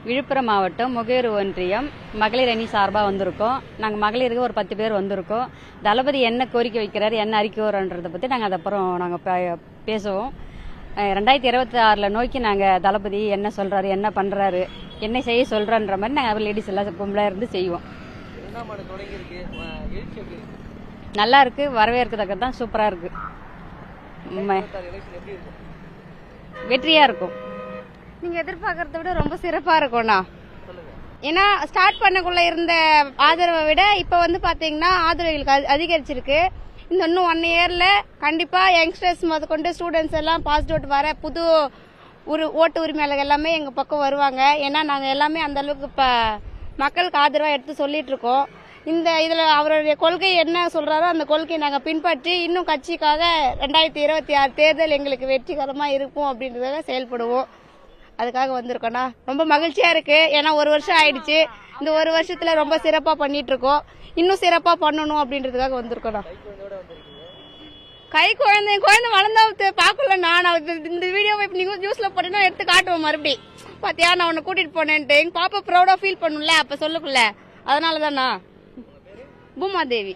விழுப்புரம் மாவட்டம் முகையூர் ஒன்றியம் மகளிர் அணி சார்பாக வந்திருக்கோம். நாங்கள் மகளிருக்கு ஒரு 10 பேர் வந்திருக்கோம். தளபதி என்ன கோரிக்கை வைக்கிறாரு, என்ன அறிக்கை வரோன்றதை பற்றி நாங்கள் அப்புறம் நாங்கள் பேசுவோம். 2026 நோக்கி நாங்கள் தளபதி என்ன சொல்கிறாரு, என்ன பண்ணுறாரு, என்ன செய்ய சொல்கிறன்ற மாதிரி நாங்கள் லேடிஸ் எல்லாம் கும்பலாக இருந்து செய்வோம். நல்லா இருக்கு, வரவேற்கத்தக்க தான், சூப்பராக இருக்கு, வெற்றியாக இருக்கும். நீங்க எதிர்பார்க்கறத விட ரொம்ப சிறப்பா இருக்கும்ண்ணா. ஏன்னா ஸ்டார்ட் பண்ணக்குள்ள இருந்த ஆதரவை விட இப்ப வந்து பாத்தீங்கன்னா ஆதரவுகளுக்கு அதிகரிச்சிருக்கு. இந்த இன்னும் 1 இயர்ல கண்டிப்பா யங்ஸ்டர்ஸ் முதற்கொண்டு ஸ்டூடெண்ட்ஸ் எல்லாம் பாஸ் அவுட் வர புது ஓட்டு உரிமையாளர்கள் எல்லாமே எங்க பக்கம் வருவாங்க. ஏன்னா நாங்க எல்லாமே அந்த அளவுக்கு இப்ப மக்களுக்கு ஆதரவா எடுத்து சொல்லிட்டு இருக்கோம். இதுல அவருடைய கொள்கை என்ன சொல்றாரோ அந்த கொள்கையை நாங்க பின்பற்றி இன்னும் கட்சிக்காக 2026 தேர்தல் எங்களுக்கு வெற்றிகரமா இருக்கும் அப்படின்றதாக செயல்படுவோம். அதுக்காக வந்திருக்கோம்னா ரொம்ப மகிழ்ச்சியா இருக்கு. ஏன்னா 1 வருஷம் ஆயிடுச்சு. இந்த 1 வருஷத்துல ரொம்ப சிறப்பா பண்ணிட்டு இருக்கோம். இன்னும் சிறப்பா பண்ணணும் அப்படின்றதுக்காக வந்திருக்கோம். கை குழந்தை வளர்ந்தா பாக்கல. நான் இந்த வீடியோவை நீங்க நியூஸ்ல போட்டேன்னா எடுத்து காட்டுவோம். மறுபடியும் பாத்தியா நான் உன்னை கூட்டிட்டு போனேன்ட்டு எங்க பாப்பா ப்ரௌடா ஃபீல் பண்ணும்ல, அப்ப சொல்லுக்குள்ள. அதனாலதானா பூமாதேவி.